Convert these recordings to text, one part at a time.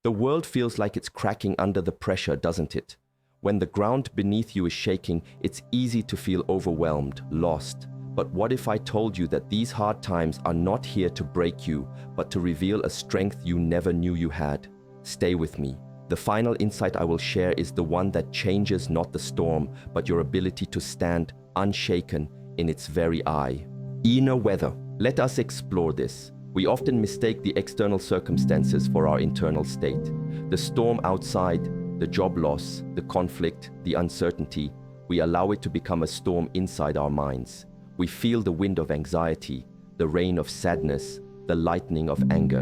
The world feels like it's cracking under the pressure, doesn't it? When the ground beneath you is shaking, it's easy to feel overwhelmed, lost. But what if I told you that these hard times are not here to break you, but to reveal a strength you never knew you had? Stay with me. The final insight I will share is the one that changes not the storm, but your ability to stand unshaken in its very eye. Inner weather. Let us explore this. We often mistake the external circumstances for our internal state. The storm outside, the job loss, the conflict, the uncertainty, we allow it to become a storm inside our minds. We feel the wind of anxiety, the rain of sadness, the lightning of anger.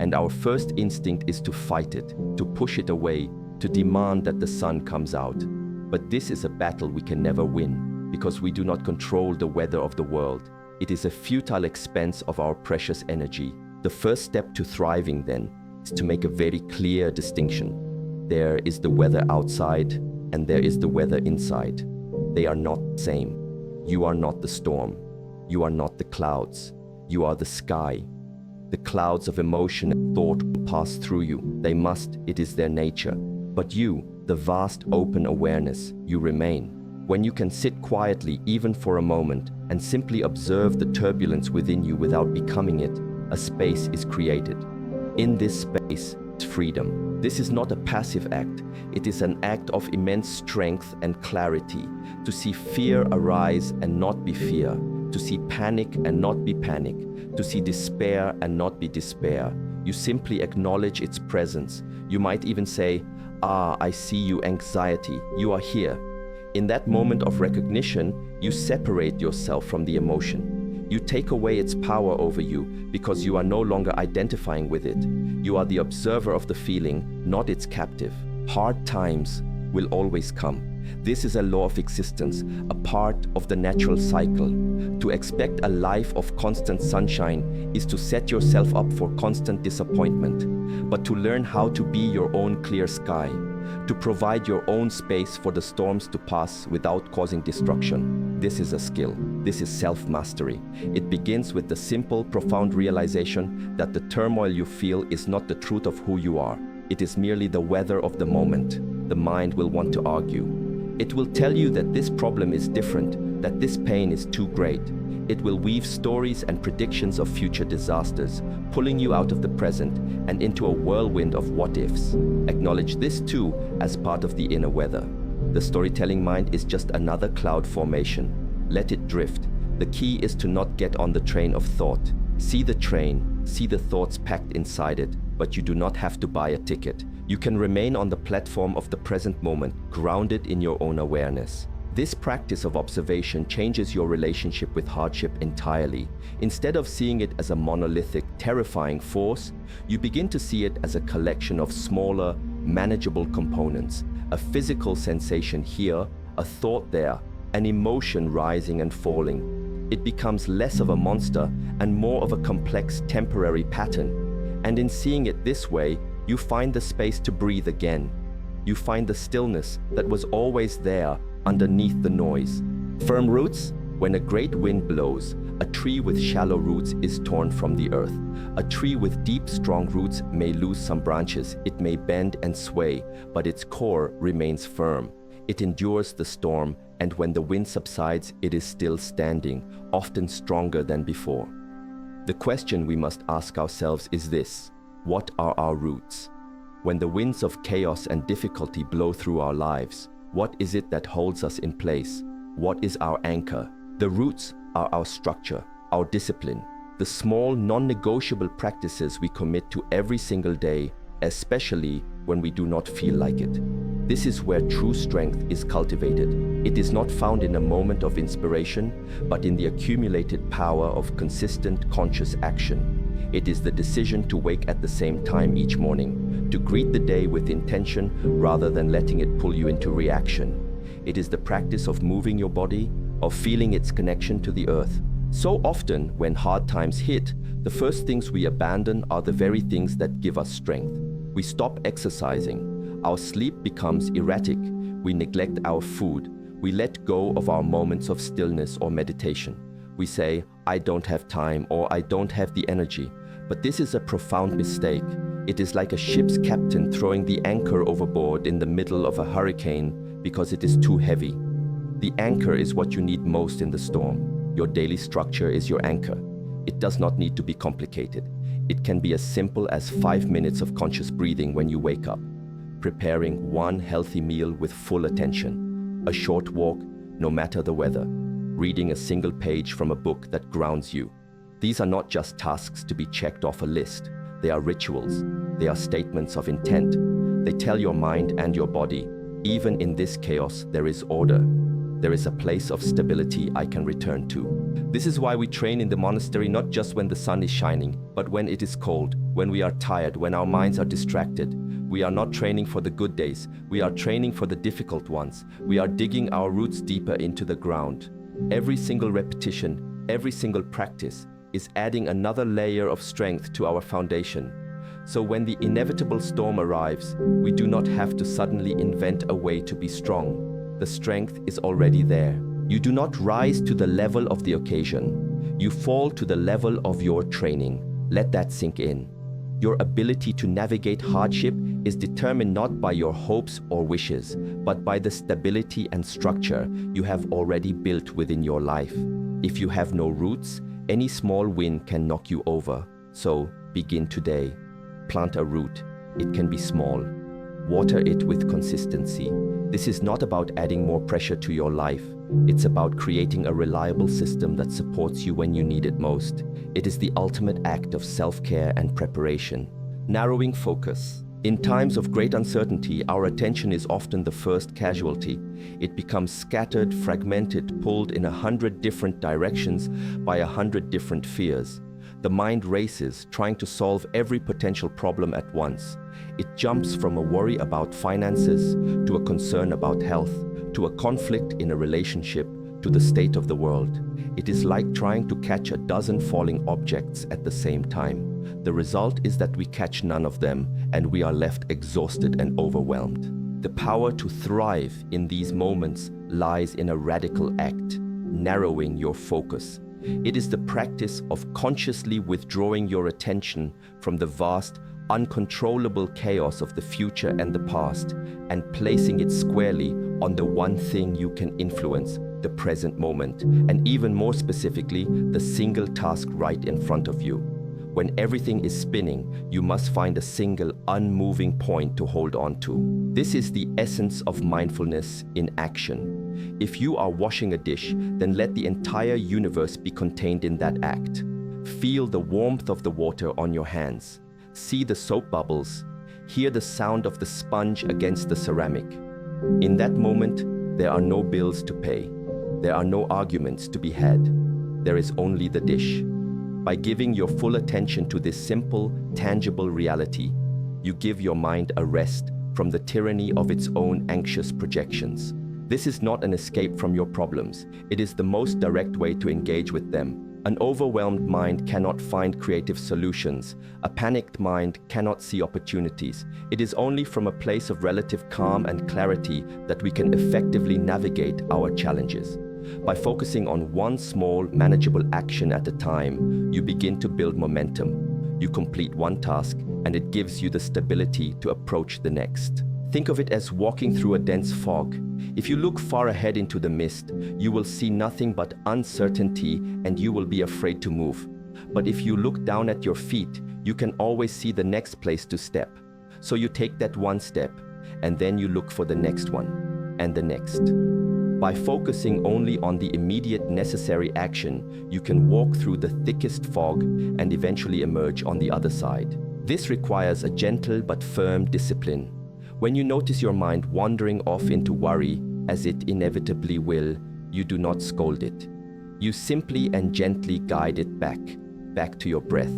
And our first instinct is to fight it, to push it away, to demand that the sun comes out. But this is a battle we can never win, because we do not control the weather of the world. It is a futile expense of our precious energy. The first step to thriving, then, is to make a very clear distinction. There is the weather outside, and there is the weather inside. They are not the same. You are not the storm. You are not the clouds. You are the sky. The clouds of emotion and thought will pass through you. They must, it is their nature. But you, the vast open awareness, you remain. When you can sit quietly even for a moment and simply observe the turbulence within you without becoming it, a space is created. In this space is freedom. This is not a passive act. It is an act of immense strength and clarity. To see fear arise and not be fear. To see panic and not be panic. To see despair and not be despair. You simply acknowledge its presence. You might even say, "Ah, I see you, anxiety. You are here." In that moment of recognition, you separate yourself from the emotion. You take away its power over you because you are no longer identifying with it. You are the observer of the feeling, not its captive. Hard times will always come. This is a law of existence, a part of the natural cycle. To expect a life of constant sunshine is to set yourself up for constant disappointment. But to learn how to be your own clear sky, to provide your own space for the storms to pass without causing destruction, this is a skill. This is self-mastery. It begins with the simple, profound realization that the turmoil you feel is not the truth of who you are. It is merely the weather of the moment. The mind will want to argue. It will tell you that this problem is different, that this pain is too great. It will weave stories and predictions of future disasters, pulling you out of the present and into a whirlwind of what-ifs. Acknowledge this too as part of the inner weather. The storytelling mind is just another cloud formation. Let it drift. The key is to not get on the train of thought. See the train, see the thoughts packed inside it, but you do not have to buy a ticket. You can remain on the platform of the present moment, grounded in your own awareness. This practice of observation changes your relationship with hardship entirely. Instead of seeing it as a monolithic, terrifying force, you begin to see it as a collection of smaller, manageable components. A physical sensation here, a thought there, an emotion rising and falling. It becomes less of a monster and more of a complex temporary pattern. And in seeing it this way, you find the space to breathe again. You find the stillness that was always there underneath the noise. Firm roots? When a great wind blows, a tree with shallow roots is torn from the earth. A tree with deep, strong roots may lose some branches. It may bend and sway, but its core remains firm. It endures the storm, and when the wind subsides, it is still standing, often stronger than before. The question we must ask ourselves is this: what are our roots? When the winds of chaos and difficulty blow through our lives, what is it that holds us in place? What is our anchor? The roots are our structure, our discipline, the small, non-negotiable practices we commit to every single day, especially when we do not feel like it. This is where true strength is cultivated. It is not found in a moment of inspiration, but in the accumulated power of consistent, conscious action. It is the decision to wake at the same time each morning, to greet the day with intention rather than letting it pull you into reaction. It is the practice of moving your body, of feeling its connection to the earth. So often, when hard times hit, the first things we abandon are the very things that give us strength. We stop exercising. Our sleep becomes erratic. We neglect our food. We let go of our moments of stillness or meditation. We say, "I don't have time," or "I don't have the energy." But this is a profound mistake. It is like a ship's captain throwing the anchor overboard in the middle of a hurricane because it is too heavy. The anchor is what you need most in the storm. Your daily structure is your anchor. It does not need to be complicated. It can be as simple as 5 minutes of conscious breathing when you wake up, preparing one healthy meal with full attention, a short walk, no matter the weather, reading a single page from a book that grounds you. These are not just tasks to be checked off a list. They are rituals. They are statements of intent. They tell your mind and your body, even in this chaos, there is order. There is a place of stability I can return to. This is why we train in the monastery not just when the sun is shining, but when it is cold, when we are tired, when our minds are distracted. We are not training for the good days. We are training for the difficult ones. We are digging our roots deeper into the ground. Every single repetition, every single practice is adding another layer of strength to our foundation. So when the inevitable storm arrives, we do not have to suddenly invent a way to be strong. The strength is already there. You do not rise to the level of the occasion. You fall to the level of your training. Let that sink in. Your ability to navigate hardship is determined not by your hopes or wishes, but by the stability and structure you have already built within your life. If you have no roots, any small wind can knock you over. So begin today. Plant a root. It can be small. Water it with consistency. This is not about adding more pressure to your life. It's about creating a reliable system that supports you when you need it most. It is the ultimate act of self-care and preparation. Narrowing focus. In times of great uncertainty, our attention is often the first casualty. It becomes scattered, fragmented, pulled in 100 different directions by 100 different fears. The mind races, trying to solve every potential problem at once. It jumps from a worry about finances, to a concern about health, to a conflict in a relationship, to the state of the world. It is like trying to catch a dozen falling objects at the same time. The result is that we catch none of them, and we are left exhausted and overwhelmed. The power to thrive in these moments lies in a radical act, narrowing your focus. It is the practice of consciously withdrawing your attention from the vast, uncontrollable chaos of the future and the past, and placing it squarely on the one thing you can influence, the present moment, and even more specifically, the single task right in front of you. When everything is spinning, you must find a single, unmoving point to hold on to. This is the essence of mindfulness in action. If you are washing a dish, then let the entire universe be contained in that act. Feel the warmth of the water on your hands. See the soap bubbles. Hear the sound of the sponge against the ceramic. In that moment, there are no bills to pay. There are no arguments to be had. There is only the dish. By giving your full attention to this simple, tangible reality, you give your mind a rest from the tyranny of its own anxious projections. This is not an escape from your problems. It is the most direct way to engage with them. An overwhelmed mind cannot find creative solutions. A panicked mind cannot see opportunities. It is only from a place of relative calm and clarity that we can effectively navigate our challenges. By focusing on one small, manageable action at a time, you begin to build momentum. You complete one task, and it gives you the stability to approach the next. Think of it as walking through a dense fog. If you look far ahead into the mist, you will see nothing but uncertainty, and you will be afraid to move. But if you look down at your feet, you can always see the next place to step. So you take that one step, and then you look for the next one, and the next. By focusing only on the immediate necessary action, you can walk through the thickest fog and eventually emerge on the other side. This requires a gentle but firm discipline. When you notice your mind wandering off into worry, as it inevitably will, you do not scold it. You simply and gently guide it back to your breath,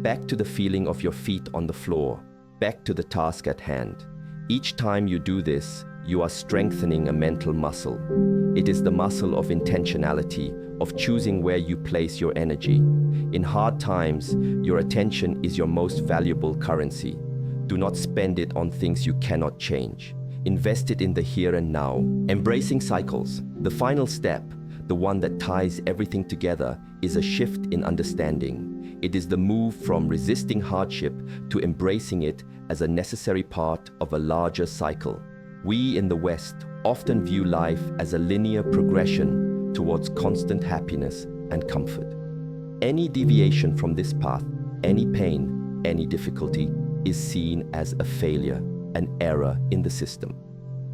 back to the feeling of your feet on the floor, back to the task at hand. Each time you do this, you are strengthening a mental muscle. It is the muscle of intentionality, of choosing where you place your energy. In hard times, your attention is your most valuable currency. Do not spend it on things you cannot change. Invest it in the here and now. Embracing cycles. The final step, the one that ties everything together, is a shift in understanding. It is the move from resisting hardship to embracing it as a necessary part of a larger cycle. We in the West often view life as a linear progression towards constant happiness and comfort. Any deviation from this path, any pain, any difficulty, is seen as a failure, an error in the system.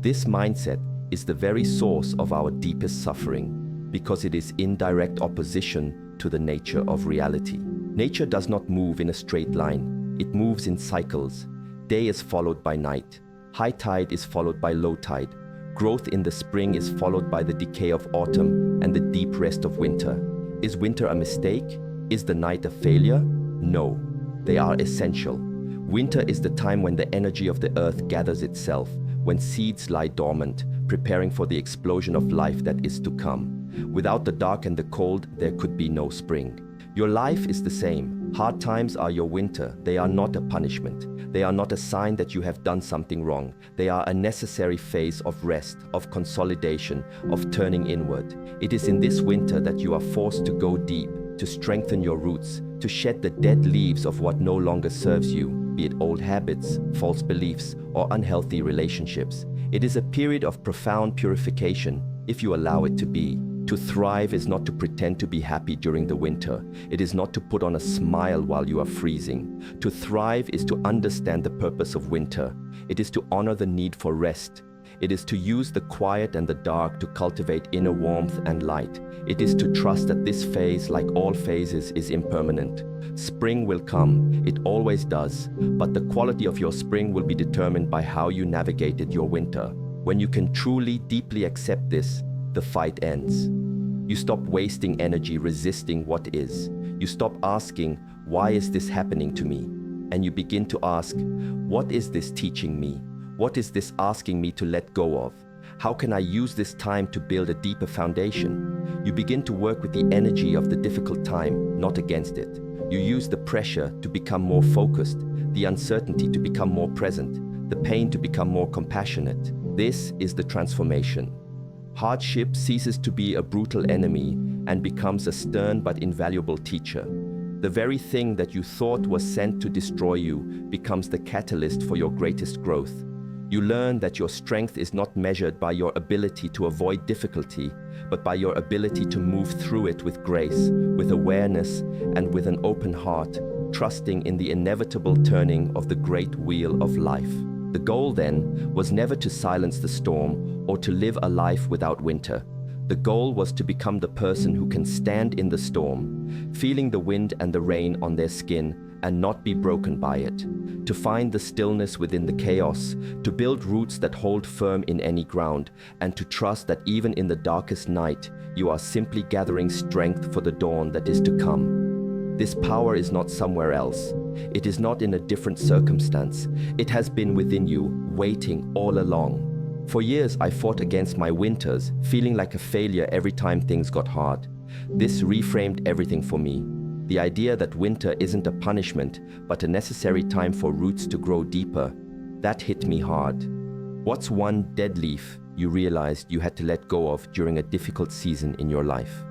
This mindset is the very source of our deepest suffering, because it is in direct opposition to the nature of reality. Nature does not move in a straight line. It moves in cycles. Day is followed by night. High tide is followed by low tide. Growth in the spring is followed by the decay of autumn and the deep rest of winter. Is winter a mistake? Is the night a failure? No, they are essential. Winter is the time when the energy of the earth gathers itself, when seeds lie dormant, preparing for the explosion of life that is to come. Without the dark and the cold, there could be no spring. Your life is the same. Hard times are your winter. They are not a punishment. They are not a sign that you have done something wrong. They are a necessary phase of rest, of consolidation, of turning inward. It is in this winter that you are forced to go deep, to strengthen your roots, to shed the dead leaves of what no longer serves you, be it old habits, false beliefs, or unhealthy relationships. It is a period of profound purification, if you allow it to be. To thrive is not to pretend to be happy during the winter. It is not to put on a smile while you are freezing. To thrive is to understand the purpose of winter. It is to honor the need for rest. It is to use the quiet and the dark to cultivate inner warmth and light. It is to trust that this phase, like all phases, is impermanent. Spring will come, it always does, but the quality of your spring will be determined by how you navigated your winter. When you can truly, deeply accept this, the fight ends. You stop wasting energy resisting what is. You stop asking, why is this happening to me? And you begin to ask, what is this teaching me? What is this asking me to let go of? How can I use this time to build a deeper foundation? You begin to work with the energy of the difficult time, not against it. You use the pressure to become more focused, the uncertainty to become more present, the pain to become more compassionate. This is the transformation. Hardship ceases to be a brutal enemy and becomes a stern but invaluable teacher. The very thing that you thought was sent to destroy you becomes the catalyst for your greatest growth. You learn that your strength is not measured by your ability to avoid difficulty, but by your ability to move through it with grace, with awareness, and with an open heart, trusting in the inevitable turning of the great wheel of life. The goal, then, was never to silence the storm or to live a life without winter. The goal was to become the person who can stand in the storm, feeling the wind and the rain on their skin and not be broken by it, to find the stillness within the chaos, to build roots that hold firm in any ground, and to trust that even in the darkest night, you are simply gathering strength for the dawn that is to come. This power is not somewhere else. It is not in a different circumstance. It has been within you, waiting all along. For years, I fought against my winters, feeling like a failure every time things got hard. This reframed everything for me. The idea that winter isn't a punishment, but a necessary time for roots to grow deeper, that hit me hard. What's one dead leaf you realized you had to let go of during a difficult season in your life?